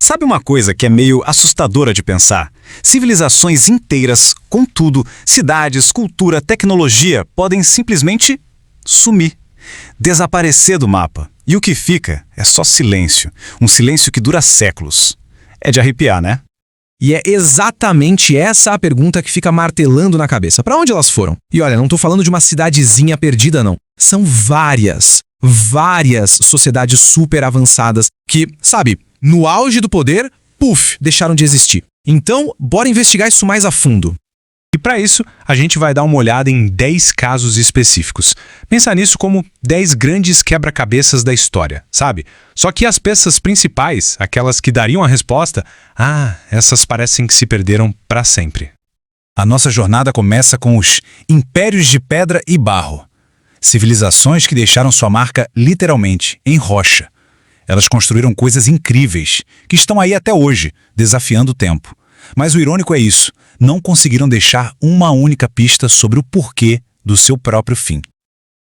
Sabe uma coisa que é meio assustadora de pensar? Civilizações inteiras, com tudo, cidades, cultura, tecnologia, podem simplesmente sumir, desaparecer do mapa. E o que fica é só silêncio, um silêncio que dura séculos. É de arrepiar, né? E é exatamente essa a pergunta que fica martelando na cabeça. Para onde elas foram? E olha, não tô falando de uma cidadezinha perdida, não. São várias sociedades super avançadas que, sabe, no auge do poder, puf, deixaram de existir. Então, bora investigar isso mais a fundo. E para isso, a gente vai dar uma olhada em 10 casos específicos. Pensa nisso como 10 grandes quebra-cabeças da história, sabe? Só que as peças principais, aquelas que dariam a resposta, essas parecem que se perderam para sempre. A nossa jornada começa com os impérios de pedra e barro. Civilizações que deixaram sua marca literalmente em rocha. Elas construíram coisas incríveis, que estão aí até hoje, desafiando o tempo. Mas o irônico é isso, não conseguiram deixar uma única pista sobre o porquê do seu próprio fim.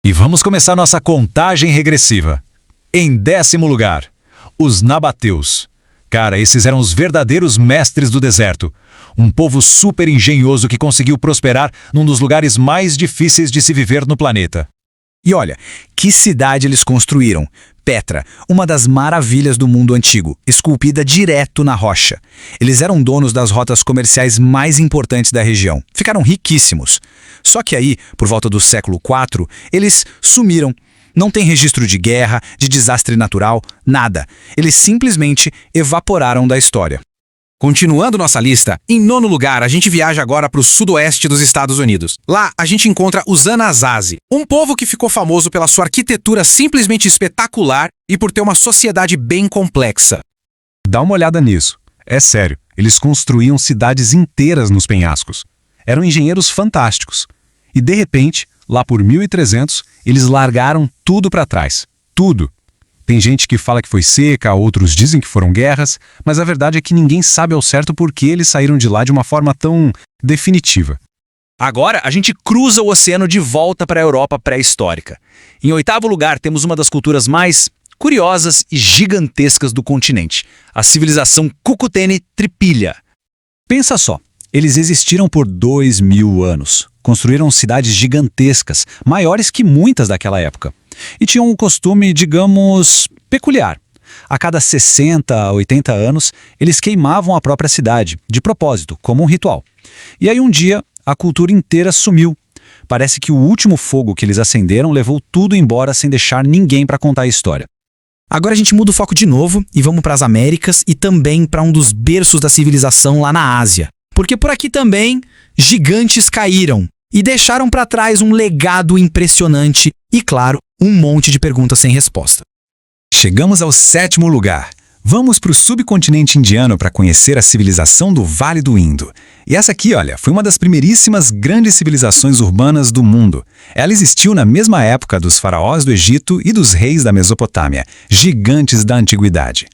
E vamos começar nossa contagem regressiva. Em 10º lugar, os nabateus. Cara, esses eram os verdadeiros mestres do deserto. Um povo super engenhoso que conseguiu prosperar num dos lugares mais difíceis de se viver no planeta. E olha, que cidade eles construíram? Petra, uma das maravilhas do mundo antigo, esculpida direto na rocha. Eles eram donos das rotas comerciais mais importantes da região. Ficaram riquíssimos. Só que aí, por volta do século IV, eles sumiram. Não tem registro de guerra, de desastre natural, nada. Eles simplesmente evaporaram da história. Continuando nossa lista, em 9º lugar, a gente viaja agora para o sudoeste dos Estados Unidos. Lá, a gente encontra os Anasazi, um povo que ficou famoso pela sua arquitetura simplesmente espetacular e por ter uma sociedade bem complexa. Dá uma olhada nisso. É sério, eles construíam cidades inteiras nos penhascos. Eram engenheiros fantásticos. E de repente, lá por 1300, eles largaram tudo para trás. Tudo. Tem gente que fala que foi seca, outros dizem que foram guerras, mas a verdade é que ninguém sabe ao certo por que eles saíram de lá de uma forma tão definitiva. Agora, a gente cruza o oceano de volta para a Europa pré-histórica. Em 8º lugar, temos uma das culturas mais curiosas e gigantescas do continente, a civilização Cucutene-Tripilha. Pensa só, eles existiram por 2000 anos, construíram cidades gigantescas, maiores que muitas daquela época. E tinham um costume, digamos, peculiar. A cada 60 a 80 anos, eles queimavam a própria cidade, de propósito, como um ritual. E aí um dia, a cultura inteira sumiu. Parece que o último fogo que eles acenderam levou tudo embora sem deixar ninguém para contar a história. Agora a gente muda o foco de novo e vamos para as Américas e também para um dos berços da civilização lá na Ásia. Porque por aqui também, gigantes caíram e deixaram para trás um legado impressionante e, claro, um monte de perguntas sem resposta. Chegamos ao 7º lugar. Vamos para o subcontinente indiano para conhecer a civilização do Vale do Indo. E essa aqui, olha, foi uma das primeiríssimas grandes civilizações urbanas do mundo. Ela existiu na mesma época dos faraós do Egito e dos reis da Mesopotâmia, gigantes da antiguidade.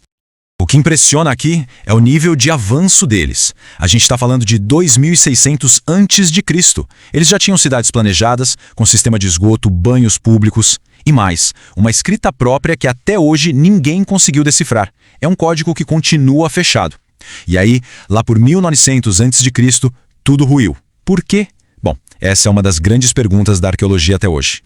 O que impressiona aqui é o nível de avanço deles. A gente está falando de 2600 a.C. Eles já tinham cidades planejadas, com sistema de esgoto, banhos públicos e mais, uma escrita própria que até hoje ninguém conseguiu decifrar. É um código que continua fechado. E aí, lá por 1900 a.C., tudo ruiu. Por quê? Bom, essa é uma das grandes perguntas da arqueologia até hoje.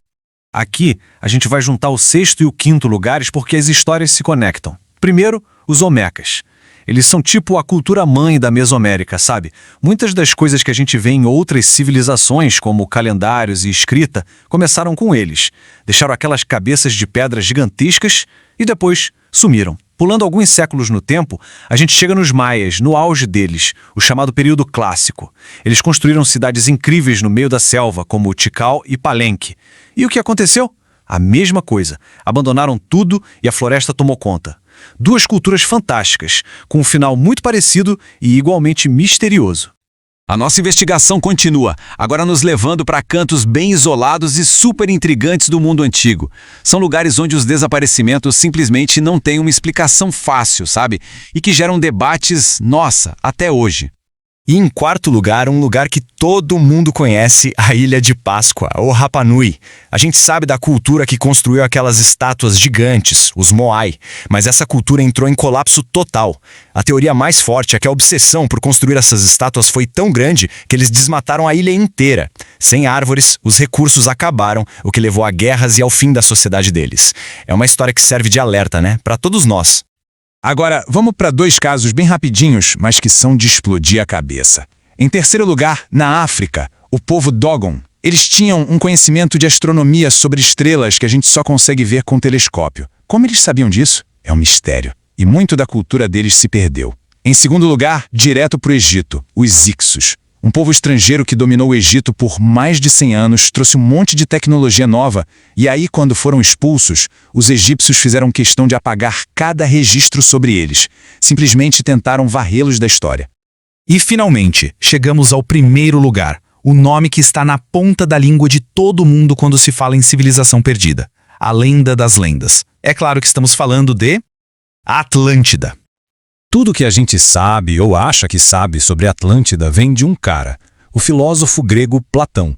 Aqui, a gente vai juntar o 6º e o 5º lugares porque as histórias se conectam. Primeiro, os Olmecas. Eles são tipo a cultura mãe da Mesoamérica, sabe? Muitas das coisas que a gente vê em outras civilizações, como calendários e escrita, começaram com eles. Deixaram aquelas cabeças de pedra gigantescas e depois sumiram. Pulando alguns séculos no tempo, a gente chega nos Maias, no auge deles, o chamado período clássico. Eles construíram cidades incríveis no meio da selva, como Tikal e Palenque. E o que aconteceu? A mesma coisa. Abandonaram tudo e a floresta tomou conta. Duas culturas fantásticas, com um final muito parecido e igualmente misterioso. A nossa investigação continua, agora nos levando para cantos bem isolados e super intrigantes do mundo antigo. São lugares onde os desaparecimentos simplesmente não têm uma explicação fácil, sabe? E que geram debates, nossa, até hoje. E em quarto lugar, um lugar que todo mundo conhece, a Ilha de Páscoa, ou Rapa Nui. A gente sabe da cultura que construiu aquelas estátuas gigantes, os Moai, mas essa cultura entrou em colapso total. A teoria mais forte é que a obsessão por construir essas estátuas foi tão grande que eles desmataram a ilha inteira. Sem árvores, os recursos acabaram, o que levou a guerras e ao fim da sociedade deles. É uma história que serve de alerta, né? Para todos nós. Agora, vamos para 2 casos bem rapidinhos, mas que são de explodir a cabeça. Em terceiro lugar, na África, o povo Dogon. Eles tinham um conhecimento de astronomia sobre estrelas que a gente só consegue ver com telescópio. Como eles sabiam disso? É um mistério. E muito da cultura deles se perdeu. Em segundo lugar, direto para o Egito, os Ixos. Um povo estrangeiro que dominou o Egito por mais de 100 anos, trouxe um monte de tecnologia nova, e aí, quando foram expulsos, os egípcios fizeram questão de apagar cada registro sobre eles. Simplesmente tentaram varrê-los da história. E, finalmente, chegamos ao primeiro lugar, o nome que está na ponta da língua de todo mundo quando se fala em civilização perdida. A lenda das lendas. É claro que estamos falando de Atlântida. Tudo que a gente sabe ou acha que sabe sobre Atlântida vem de um cara, o filósofo grego Platão.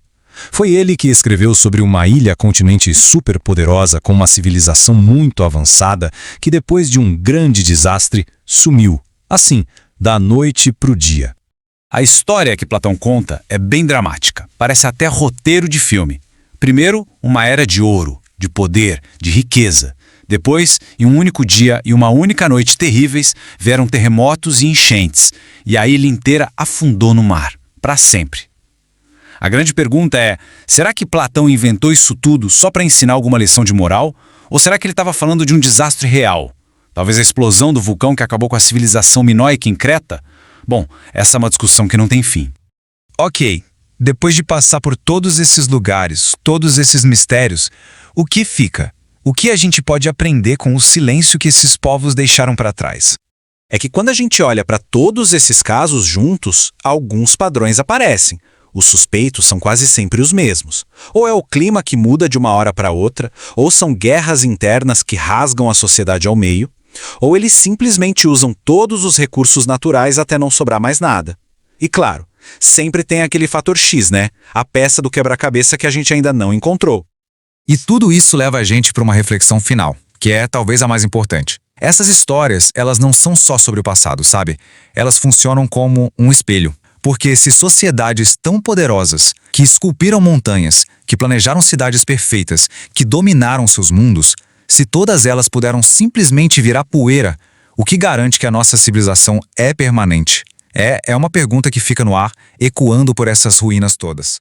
Foi ele que escreveu sobre uma ilha-continente superpoderosa com uma civilização muito avançada que depois de um grande desastre sumiu, assim, da noite para o dia. A história que Platão conta é bem dramática, parece até roteiro de filme. Primeiro, uma era de ouro, de poder, de riqueza. Depois, em um único dia e uma única noite terríveis, vieram terremotos e enchentes, e a ilha inteira afundou no mar, para sempre. A grande pergunta é, será que Platão inventou isso tudo só para ensinar alguma lição de moral? Ou será que ele estava falando de um desastre real? Talvez a explosão do vulcão que acabou com a civilização minoica em Creta? Bom, essa é uma discussão que não tem fim. Ok, depois de passar por todos esses lugares, todos esses mistérios, o que fica? O que a gente pode aprender com o silêncio que esses povos deixaram para trás? É que quando a gente olha para todos esses casos juntos, alguns padrões aparecem. Os suspeitos são quase sempre os mesmos. Ou é o clima que muda de uma hora para outra, ou são guerras internas que rasgam a sociedade ao meio, ou eles simplesmente usam todos os recursos naturais até não sobrar mais nada. E claro, sempre tem aquele fator X, né? A peça do quebra-cabeça que a gente ainda não encontrou. E tudo isso leva a gente para uma reflexão final, que é talvez a mais importante. Essas histórias, elas não são só sobre o passado, sabe? Elas funcionam como um espelho. Porque se sociedades tão poderosas, que esculpiram montanhas, que planejaram cidades perfeitas, que dominaram seus mundos, se todas elas puderam simplesmente virar poeira, o que garante que a nossa civilização é permanente? É uma pergunta que fica no ar, ecoando por essas ruínas todas.